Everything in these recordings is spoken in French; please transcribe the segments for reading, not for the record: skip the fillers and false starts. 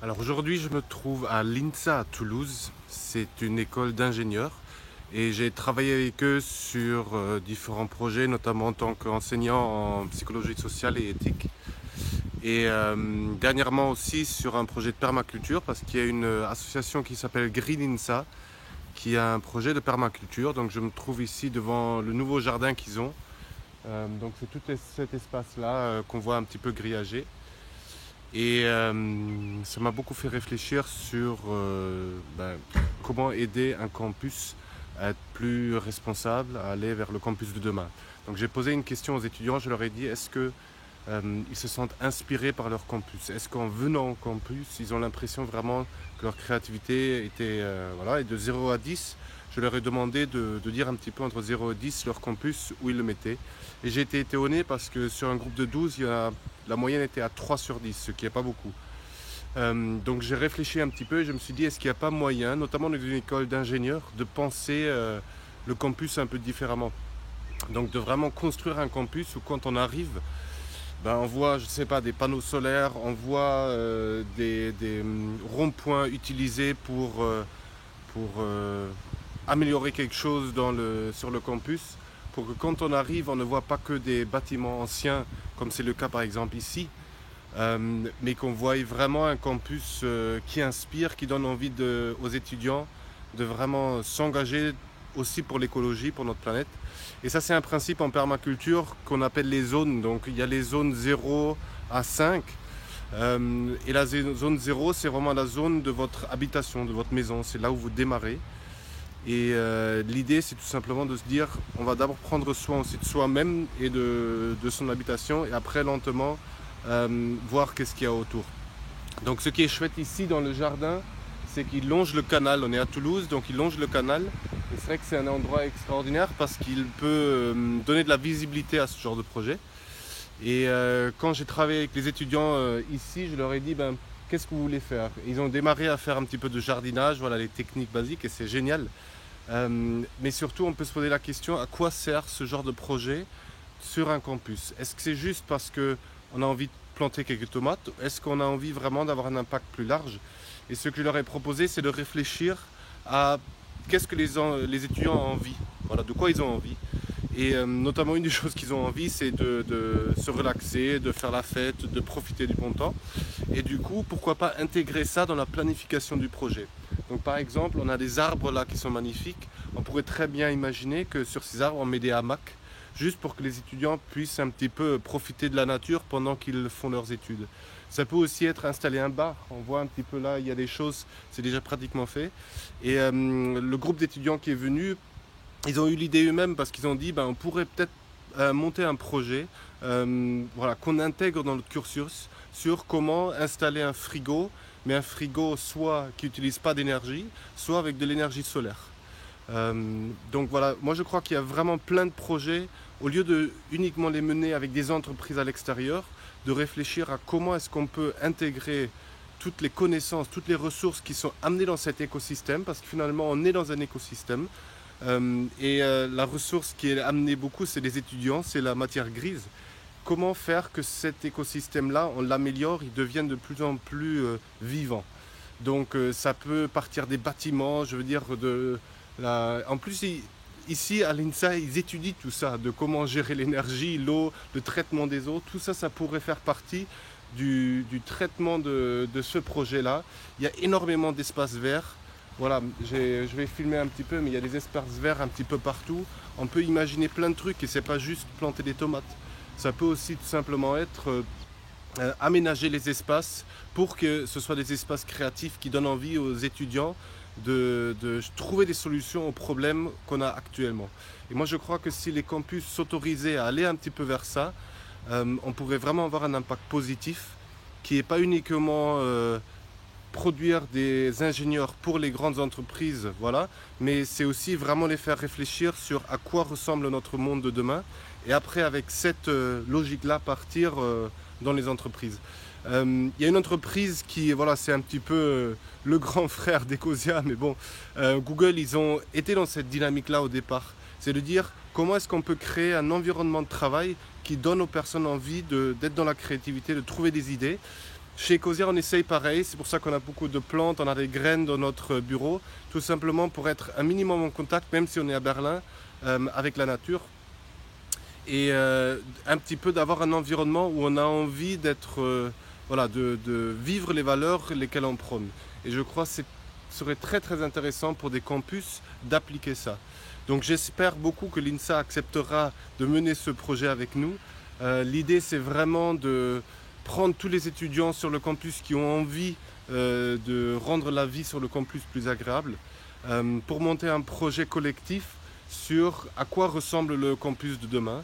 Alors aujourd'hui, je me trouve à l'INSA à Toulouse. C'est une école d'ingénieurs et j'ai travaillé avec eux sur différents projets, notamment en tant qu'enseignant en psychologie sociale et éthique. Et dernièrement aussi sur un projet de permaculture parce qu'il y a une association qui s'appelle Green INSA qui a un projet de permaculture. Donc je me trouve ici devant le nouveau jardin qu'ils ont. Donc c'est tout cet espace-là qu'on voit un petit peu grillagé. Et ça m'a beaucoup fait réfléchir sur comment aider un campus à être plus responsable, à aller vers le campus de demain. Donc j'ai posé une question aux étudiants, je leur ai dit est-ce que ils se sentent inspirés par leur campus? Est-ce qu'en venant au campus, ils ont l'impression vraiment que leur créativité était... voilà, et de 0 à 10, je leur ai demandé de dire un petit peu entre 0 et 10 leur campus, où ils le mettaient. Et j'ai été étonné parce que sur un groupe de 12, la moyenne était à 3 sur 10, ce qui n'est pas beaucoup. Donc j'ai réfléchi un petit peu et je me suis dit est-ce qu'il n'y a pas moyen, notamment dans une école d'ingénieurs, de penser le campus un peu différemment. Donc de vraiment construire un campus où quand on arrive, on voit, je sais pas, des panneaux solaires, on voit des ronds-points utilisés pour améliorer quelque chose sur le campus, pour que quand on arrive, on ne voit pas que des bâtiments anciens, comme c'est le cas par exemple ici, mais qu'on voit vraiment un campus qui inspire, qui donne envie aux étudiants de vraiment s'engager aussi pour l'écologie, pour notre planète. Et ça, c'est un principe en permaculture qu'on appelle les zones. Donc il y a les zones 0 à 5. Et la zone 0, c'est vraiment la zone de votre habitation, de votre maison. C'est là où vous démarrez. Et l'idée, c'est tout simplement de se dire, on va d'abord prendre soin aussi de soi-même et de son habitation. Et après, lentement, voir qu'est-ce qu'il y a autour. Donc ce qui est chouette ici dans le jardin, c'est qu'il longe le canal. On est à Toulouse, donc il longe le canal. Et c'est vrai que c'est un endroit extraordinaire parce qu'il peut donner de la visibilité à ce genre de projet. Et quand j'ai travaillé avec les étudiants ici, je leur ai dit qu'est-ce que vous voulez faire? Ils ont démarré à faire un petit peu de jardinage, voilà les techniques basiques et c'est génial. Mais surtout, on peut se poser la question à quoi sert ce genre de projet sur un campus? Est-ce que c'est juste parce qu'on a envie de planter quelques tomates? Est-ce qu'on a envie vraiment d'avoir un impact plus large? Et ce que je leur ai proposé, c'est de réfléchir à qu'est-ce que les étudiants ont envie, voilà, de quoi ils ont envie. Et notamment une des choses qu'ils ont envie, c'est de se relaxer, de faire la fête, de profiter du bon temps. Et du coup, pourquoi pas intégrer ça dans la planification du projet. Donc par exemple, on a des arbres là qui sont magnifiques. On pourrait très bien imaginer que sur ces arbres, on met des hamacs, juste pour que les étudiants puissent un petit peu profiter de la nature pendant qu'ils font leurs études. Ça peut aussi être installer un bar. On voit un petit peu là, il y a des choses, c'est déjà pratiquement fait. Et le groupe d'étudiants qui est venu, ils ont eu l'idée eux-mêmes parce qu'ils ont dit on pourrait peut-être monter un projet qu'on intègre dans notre cursus sur comment installer un frigo, mais un frigo soit qui n'utilise pas d'énergie, soit avec de l'énergie solaire. Donc voilà, moi je crois qu'il y a vraiment plein de projets, au lieu de uniquement les mener avec des entreprises à l'extérieur, de réfléchir à comment est-ce qu'on peut intégrer toutes les connaissances, toutes les ressources qui sont amenées dans cet écosystème, parce que finalement on est dans un écosystème, la ressource qui est amenée beaucoup, c'est les étudiants, c'est la matière grise. Comment faire que cet écosystème-là, on l'améliore, il devienne de plus en plus vivant. Donc ça peut partir des bâtiments, je veux dire, en plus, ici à l'INSA, ils étudient tout ça, de comment gérer l'énergie, l'eau, le traitement des eaux. Tout ça, ça pourrait faire partie du traitement de ce projet-là. Il y a énormément d'espaces verts. Voilà, je vais filmer un petit peu, mais il y a des espaces verts un petit peu partout. On peut imaginer plein de trucs et c'est pas juste planter des tomates. Ça peut aussi tout simplement être aménager les espaces pour que ce soit des espaces créatifs qui donnent envie aux étudiants de trouver des solutions aux problèmes qu'on a actuellement. Et moi je crois que si les campus s'autorisaient à aller un petit peu vers ça, on pourrait vraiment avoir un impact positif qui n'est pas uniquement produire des ingénieurs pour les grandes entreprises, voilà, mais c'est aussi vraiment les faire réfléchir sur à quoi ressemble notre monde de demain et après avec cette logique-là partir dans les entreprises. Il y a une entreprise qui, voilà, c'est un petit peu le grand frère d'Ecosia, mais bon, Google, ils ont été dans cette dynamique-là au départ. C'est de dire comment est-ce qu'on peut créer un environnement de travail qui donne aux personnes envie d'être dans la créativité, de trouver des idées. Chez Ecosia, on essaye pareil, c'est pour ça qu'on a beaucoup de plantes, on a des graines dans notre bureau, tout simplement pour être un minimum en contact, même si on est à Berlin, avec la nature. Et un petit peu d'avoir un environnement où on a envie d'être, voilà, de vivre les valeurs lesquelles on prône. Et je crois que ce serait très très intéressant pour des campus d'appliquer ça. Donc j'espère beaucoup que l'INSA acceptera de mener ce projet avec nous. L'idée c'est vraiment de prendre tous les étudiants sur le campus qui ont envie de rendre la vie sur le campus plus agréable pour monter un projet collectif sur à quoi ressemble le campus de demain,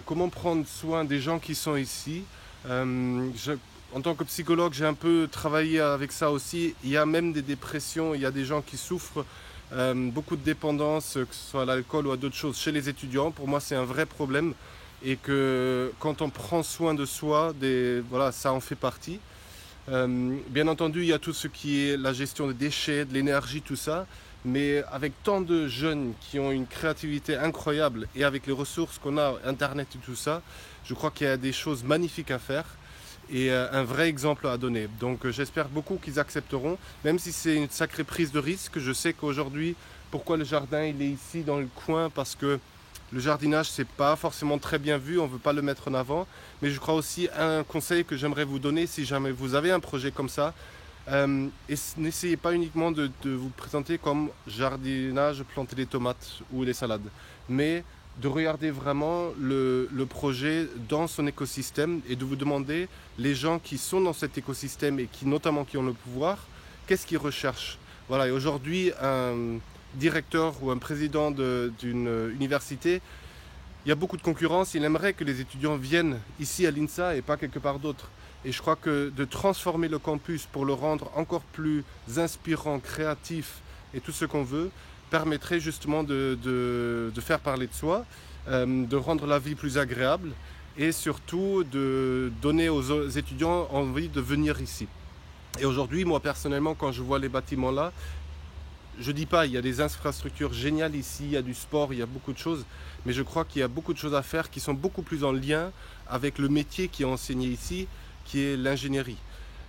comment prendre soin des gens qui sont ici. En tant que psychologue, j'ai un peu travaillé avec ça aussi. Il y a même des dépressions, il y a des gens qui souffrent beaucoup de dépendance, que ce soit à l'alcool ou à d'autres choses chez les étudiants. Pour moi, c'est un vrai problème et que quand on prend soin de soi, voilà, ça en fait partie. Bien entendu, il y a tout ce qui est la gestion des déchets, de l'énergie, tout ça. Mais avec tant de jeunes qui ont une créativité incroyable et avec les ressources qu'on a, Internet et tout ça, je crois qu'il y a des choses magnifiques à faire et un vrai exemple à donner. Donc j'espère beaucoup qu'ils accepteront, même si c'est une sacrée prise de risque. Je sais qu'aujourd'hui, pourquoi le jardin il est ici dans le coin, parce que le jardinage c'est pas forcément très bien vu, on ne veut pas le mettre en avant. Mais je crois aussi un conseil que j'aimerais vous donner, si jamais vous avez un projet comme ça, et n'essayez pas uniquement de vous présenter comme jardinage, planter des tomates ou des salades, mais de regarder vraiment le projet dans son écosystème et de vous demander les gens qui sont dans cet écosystème et qui notamment qui ont le pouvoir, qu'est-ce qu'ils recherchent. Voilà, et aujourd'hui, un directeur ou un président d'une université, il y a beaucoup de concurrence, il aimerait que les étudiants viennent ici à l'INSA et pas quelque part d'autre. Et je crois que de transformer le campus pour le rendre encore plus inspirant, créatif et tout ce qu'on veut, permettrait justement de faire parler de soi, de rendre la vie plus agréable et surtout de donner aux étudiants envie de venir ici. Et aujourd'hui, moi personnellement, quand je vois les bâtiments là, je dis pas, il y a des infrastructures géniales ici, il y a du sport, il y a beaucoup de choses, mais je crois qu'il y a beaucoup de choses à faire qui sont beaucoup plus en lien avec le métier qui est enseigné ici, qui est l'ingénierie.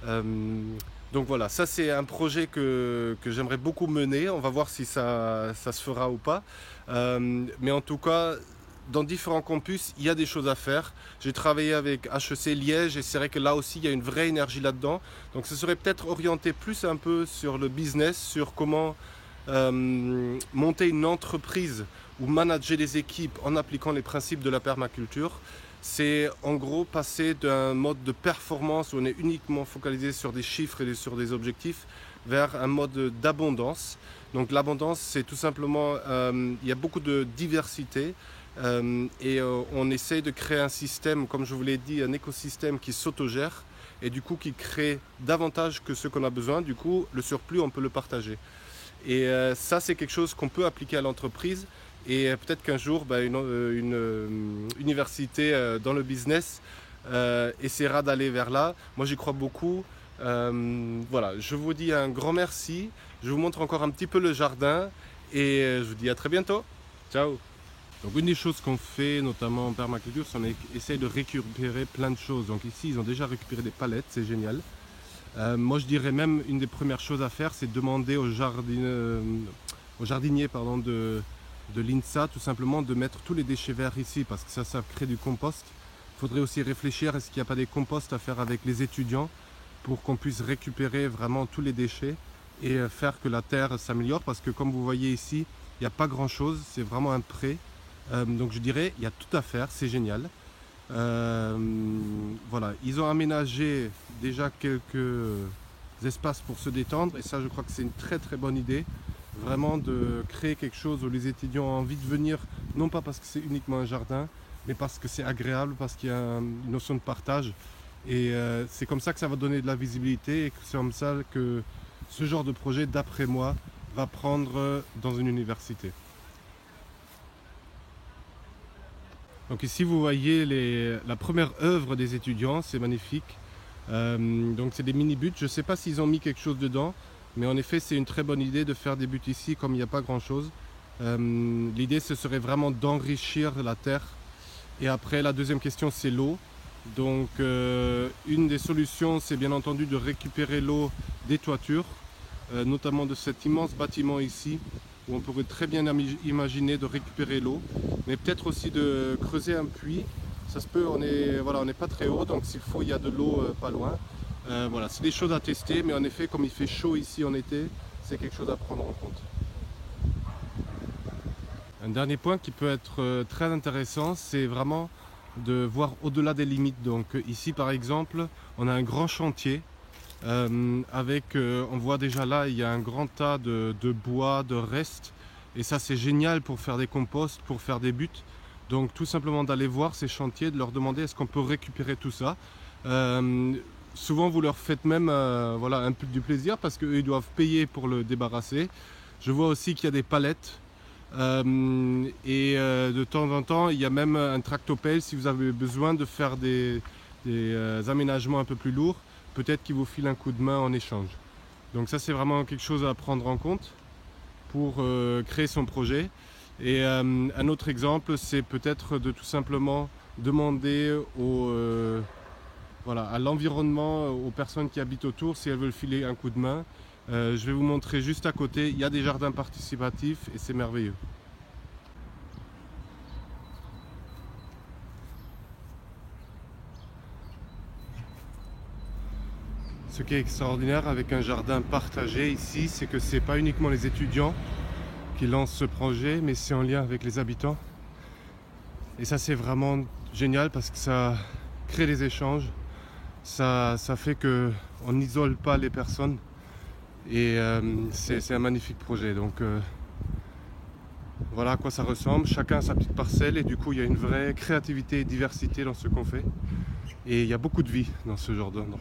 Donc voilà, ça c'est un projet que j'aimerais beaucoup mener. On va voir si ça se fera ou pas. Mais en tout cas, dans différents campus, il y a des choses à faire. J'ai travaillé avec HEC Liège et c'est vrai que là aussi, il y a une vraie énergie là-dedans. Donc ce serait peut-être orienté plus un peu sur le business, sur comment monter une entreprise ou manager des équipes en appliquant les principes de la permaculture. C'est en gros passer d'un mode de performance où on est uniquement focalisé sur des chiffres et sur des objectifs vers un mode d'abondance. Donc l'abondance, c'est tout simplement, il y a beaucoup de diversité et on essaye de créer un système, comme je vous l'ai dit, un écosystème qui s'autogère et du coup qui crée davantage que ce qu'on a besoin. Du coup, le surplus, on peut le partager. Et ça, c'est quelque chose qu'on peut appliquer à l'entreprise. Et peut-être qu'un jour, une université dans le business essaiera d'aller vers là. Moi, j'y crois beaucoup. Voilà, je vous dis un grand merci. Je vous montre encore un petit peu le jardin et je vous dis à très bientôt. Ciao. Donc une des choses qu'on fait, notamment en permaculture, c'est qu'on essaye de récupérer plein de choses. Donc ici, ils ont déjà récupéré des palettes, c'est génial. Moi, je dirais même une des premières choses à faire, c'est demander aux jardiniers de l'INSA tout simplement de mettre tous les déchets verts ici parce que ça crée du compost. Il faudrait aussi réfléchir, est-ce qu'il n'y a pas des composts à faire avec les étudiants pour qu'on puisse récupérer vraiment tous les déchets et faire que la terre s'améliore parce que comme vous voyez ici, il n'y a pas grand chose, c'est vraiment un pré. Donc je dirais, il y a tout à faire, c'est génial. Voilà, ils ont aménagé déjà quelques espaces pour se détendre et ça je crois que c'est une très très bonne idée. Vraiment de créer quelque chose où les étudiants ont envie de venir, non pas parce que c'est uniquement un jardin, mais parce que c'est agréable, parce qu'il y a une notion de partage. Et c'est comme ça que ça va donner de la visibilité et c'est comme ça que ce genre de projet, d'après moi, va prendre dans une université. Donc ici vous voyez la première œuvre des étudiants, c'est magnifique. Donc c'est des mini-buts, je ne sais pas s'ils ont mis quelque chose dedans. Mais en effet, c'est une très bonne idée de faire des buts ici, comme il n'y a pas grand-chose. L'idée, ce serait vraiment d'enrichir la terre. Et après, la deuxième question, c'est l'eau. Donc une des solutions, c'est bien entendu de récupérer l'eau des toitures, notamment de cet immense bâtiment ici, où on pourrait très bien imaginer de récupérer l'eau, mais peut-être aussi de creuser un puits. Ça se peut, on n'est pas très haut, donc s'il faut, il y a de l'eau pas loin. Voilà, c'est des choses à tester, mais en effet, comme il fait chaud ici en été, c'est quelque chose à prendre en compte. Un dernier point qui peut être très intéressant, c'est vraiment de voir au-delà des limites. Donc ici par exemple, on a un grand chantier on voit déjà là, il y a un grand tas de bois, de restes, et ça c'est génial pour faire des composts, pour faire des buttes. Donc tout simplement d'aller voir ces chantiers, de leur demander est-ce qu'on peut récupérer tout ça. Souvent vous leur faites même voilà, un peu du plaisir parce qu'eux ils doivent payer pour le débarrasser. Je vois aussi qu'il y a des palettes. De temps en temps, il y a même un tractopelle si vous avez besoin de faire des aménagements un peu plus lourds. Peut-être qu'il vous file un coup de main en échange. Donc ça, c'est vraiment quelque chose à prendre en compte pour créer son projet. Et un autre exemple, c'est peut-être de tout simplement demander à l'environnement, aux personnes qui habitent autour, si elles veulent filer un coup de main. Je vais vous montrer juste à côté, il y a des jardins participatifs et c'est merveilleux. Ce qui est extraordinaire avec un jardin partagé ici, c'est que ce n'est pas uniquement les étudiants qui lancent ce projet, mais c'est en lien avec les habitants. Et ça c'est vraiment génial parce que ça crée des échanges, ça fait qu'on n'isole pas les personnes. Et c'est un magnifique projet. Donc voilà à quoi ça ressemble. Chacun a sa petite parcelle et du coup il y a une vraie créativité et diversité dans ce qu'on fait. Et il y a beaucoup de vie dans ce genre d'endroit.